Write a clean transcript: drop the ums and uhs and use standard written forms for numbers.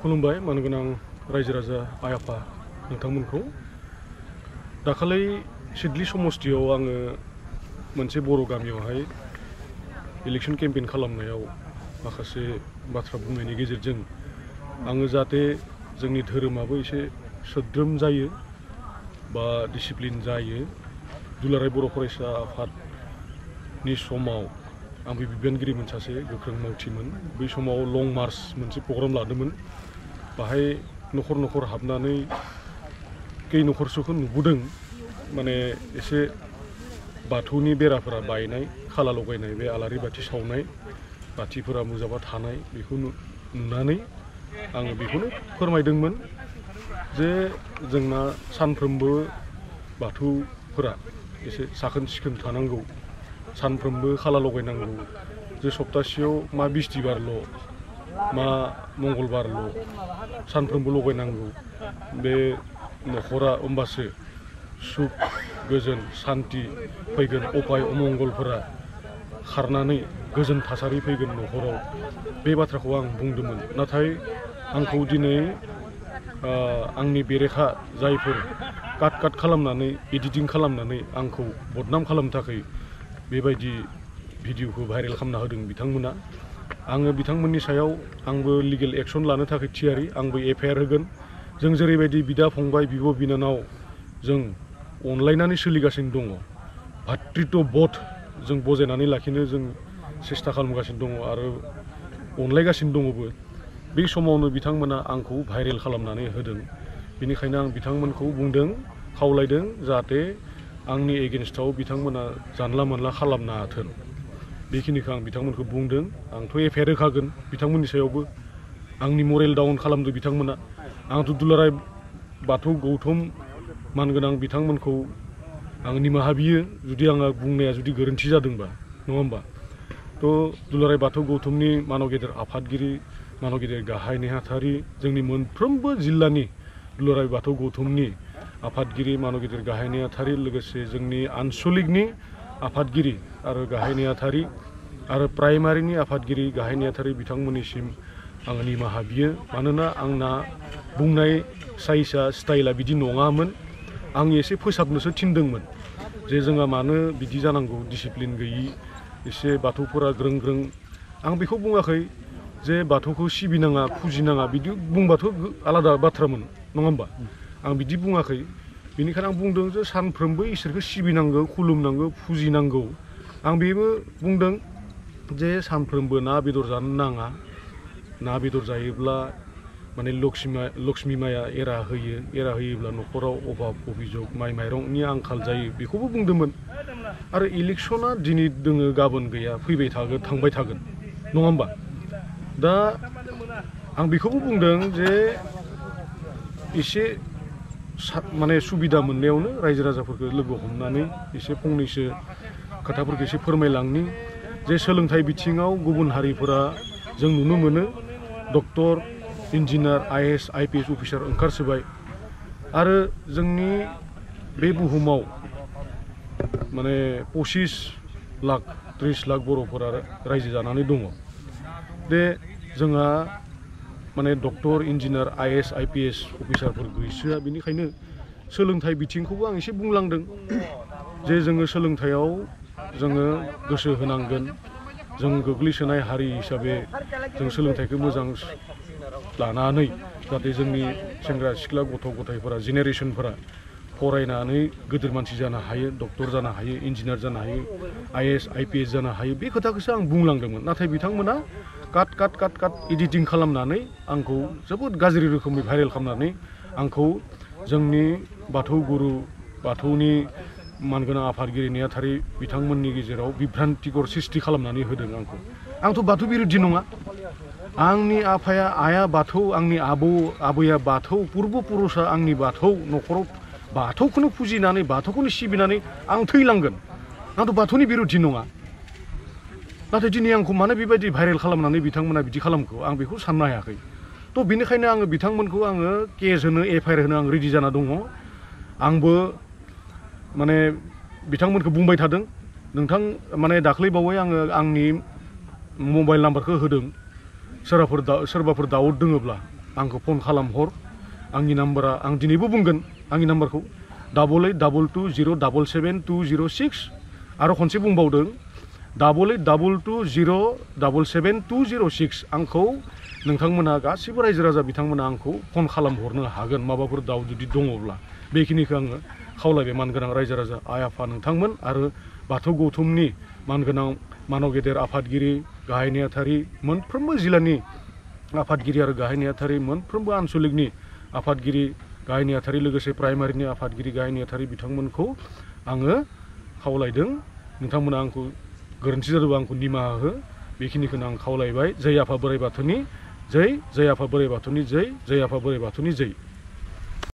खुलुमबाय मानगोनां रायजो राजा आइ आफा नोंथांमोनखौ दाखालै सिडली समस्तियाव आङो मोनसे बर' गामियावहाय इलेक्शन केम्पेइन खालामनायाव माखासे बाथ्रा बुंनायनि गेजेरजों आङो जाहाथे जोंनि धोरोमाबो एसे सोद्रोम जायो बा डिसिप्लिन जायो दुलाराय बर' फरायसा आफादनि समाव आं बिबानगिरिमोन सासे गोख्रों मावथिमोन बै समाव लं मार्च मोनसे प्रग्राम लादोंमोन बाहाय नखर नखर हाबनानै कई नखरसोखौ नुबोदों माने एसे बाथौनि बेराफोरा बायनाय खाला लगायनाय बे आलारि बाथि सावनाय बाथिफोरा मुजाबा थानाय बेखौ नुनानै आङो बेखौनो फोरमायदोंमोन जे जोंना सानफ्रोमबो बाथौफोरा एसे साखोन सिखोन थानांगौ सानफ्रोमबो खाला लगायनांगौ जे सप्तासेयाव मा बिस्तिबारल' मा मंगलबारल' सानफ्रोमबो लगायनांगौ बे नखरा होमबासो सुख गोजोन सान्ति फैगोन अपाय अमंगलफोरा खारनानै गोजोन थासारि फैगोन नखराव बे बाथ्राखौ आं बुंदोंमोन नाथाय आंखौ दिनै आंनि बेरेखा जायफोर काट खालामनानै एडिटिं खालामनानै आंखौ बदनाम खालामनो थाखाय बेबायदि भिडिअखौ भाइरेल खालामना होदों बिथांमोना आङो बिथांमोननि सायाव आंबो लिगेल एक्शन लानो थाखाय थियारि आंबो एफआइआर होगोन जों जेरैबायदि बिदा फंबाय बिब' बिनानाव जों अनलायनानै सोलिगासिनो दङ भातृत्व बोध जों बजायनानै लाखिनो जों सेस्था खालामगासिनो दङ आरो अनलायगासिनो दङबो बे समावनो बिथांमोना आंखौ भाइरेल खालामनानै होदों बेनिखायनो आं बिथांमोनखौ बुंदों खावलायदों जाहाथे आंनि एगेन्स्टआव बिथांमोना जानला मोनला खालामनो हाथों बेखिनिखौ आं बिथांमोनखौ बुंदों आंथ' एफआइआर होखागोन बिथांमोननि सायावबो आंनि मरेल डाउन खालामदों बिथांमोना आंथ' दुलाराय बाथौ गौथुम मानगोनां बिथांमोनखौ आं निमाहा बियो जुदि आंहा बुंनाया जुदि गोरोन्थि जादोंबा नङा होमबा थ' दुलाराय बाथौ गौथुमनि मानव गेदेर आफादगिरि मानव गेदेर गाहाय नेहाथारि जोंनि मोनफ्रोमबो जिल्लानि दुलाराय बाथौ गौथुमनि आफादगिरि मानव गेदेर गाहाय नेहाथारि लोगोसे जोंनि आनसलिकनि आफादगिरि आरो गाहाय नेहाथारि आरो प्राइमारिनि आफादगिरि गाहाय नेहाथारि बिथांमोननिसिम आङो निमाहा बियो मानोना आंना बुंनाय साइजआ स्टाइला बिदि नङामोन आं एसे फोसाबनोसो थिनदोंमोन जे जोंहा मानो बिदि जानांगौ डिसिप्लिन गैयि एसे बाथौफोरा ग्रों ग्रों आं बेखौ बुङाखै जे बाथौखौ सिबिनाङा फुजिनाङा बिदि बुंबाथ' आलादा बाथ्रामोन नङा होमबा आं बिदि बुङाखै बेनिखायनो आं बुंदों जे सानफ्रोमबो इसोरखौ सिबिनांगौ खुलुमनांगौ फुजिनांगौ आं बेबो बुंदों जे सानफ्रोमबो ना बेदर जानो नाङा ना बेदर जायोब्ला माने लक्ष्मी माया एरा होयोब्ला नखराव अभाब अभियोग माइ माइरंनि आंखाल जायो बेखौबो बुंदोंमोन आरो इलेक्शना दिनै दोङो गाबोन गैया फैबाय थागोन थांबाय थागोन नङा होमबा दा आं बेखौबो बुंदों जे एसे माने सुबिदा मोननायावनो रायजो राजाफोरखौ लोगो हमनानै एसे फंनैसो खोथाफोरखौ एसे फोरमायलांनि जे सोलोंथाइ बिथिङाव गुबुन हारिफोरा जों नुनो मोनो doctor engineer IAS IPS officer ओंखारसोबाय आरो जोंनि बे बुहुमाव माने 25 लाख 30 लाख बर'फोरा रायजो जानानै दङ बे जोंहा माने डक्टर इन्जिनियार आइएएस आइपिएस अफिसारफोर गैसोआ बेनिखायनो सोलोंथाइ बिथिंखौबो आं एसे बुंलांदों जे जोङो सोलोंथाइयाव जोङो गोसो होनांगोन जों गोग्लैसोनाय हारि हिसाबै जों सोलोंथाइखौ मोजां लानानै जाहाथे जोंनि सेंग्रा सिख्ला गथ' गथायफोरा जेनेरेसनफोरा फरायनानै गिदिर मानसि जानो हायो डक्टर जानो हायो इन्जिनियार जानो हायो आइएएस आइपिएस जानो हायो बे खोथाखौसो आं बुंलांदोंमोन नाथाय बिथांमोना काट एडिटिं खालामनानै आंखौ जोबोद गाज्रि रोखोमै भाइरेल खालामनानै आंखौ जोंनि बाथौ गुरु बाथौनि मानगोनां आफादगिरि नेहाथारि बिथांमोननि गेजेराव बिभ्रान्तिकर सृष्टि खालामनानै होदों आंथ' बाथौ बिरुद्धि नङा आंनि आफाया आइया बाथौ आंनि आबैया बाथौ पुर्ब पुरुषा आंनि बाथौ नखराव बाथौखौनो फुजिनानै बाथौखौनो सिबिनानै आं थैलांगोन आंथ' बाथौनि बिरुद्धि नङा नाथाय दिनै आंखौ मानो बेबायदि भाइरेल खालामनानै बिथांमोना बिदि खालामखो आं बेखौ साननो हायाखै थ' बेनिखायनो आङो बिथांमोनखौ आङो केस होनो एफआइआर होनो आं रेडि जाना दङ आंबो माने बिथांमोनखौ बुंबाय थादों नोंथां माने दाख्लैबावै आङो आंनि मबाइल नाम्बारखौ होदों सोरबाफोर दाउट दङब्ला आंखौ फन खालामहर आंनि नाम्बारा आं दिनैबो बुंगोन आंनि नाम्बारखौ 8822077206 आरो खनसे बुंबावदों 8822077206 आंखौ नोंथांमोना गासिबो रायजो राजा बिथांमोना आंखौ फन खालामहरनो हागोन माबाफोर दाउ जुदि दङब्ला बेखिनिखौ आङो खावलायबाय मानगोनां रायजो राजा आइ आफा नोंथांमोन आरो बाथौ गौथुमनि मानगोनां मानव गेदेर आफादगिरि गाहाय नेहाथारि मोनफ्रोमबो जिल्लानि आफादगिरि आरो गाहाय नेहाथारि मोनफ्रोमबो आनसलिकनि आफादगिरि गाहाय नेहाथारि लोगोसे प्राइमारिनि आफादगिरि गाहाय नेहाथारि बिथांमोनखौ आङो खावलायदों नोंथांमोना आंखौ गोरोन्थि जादोंबा आंखौ निमाहा हो बेखिनिखौनो आं खावलायबाय जय आफा बोराइ बाथौनि जय जय आफा बोराइ बाथौनि जय जय आफा बोराइ बाथौनि जय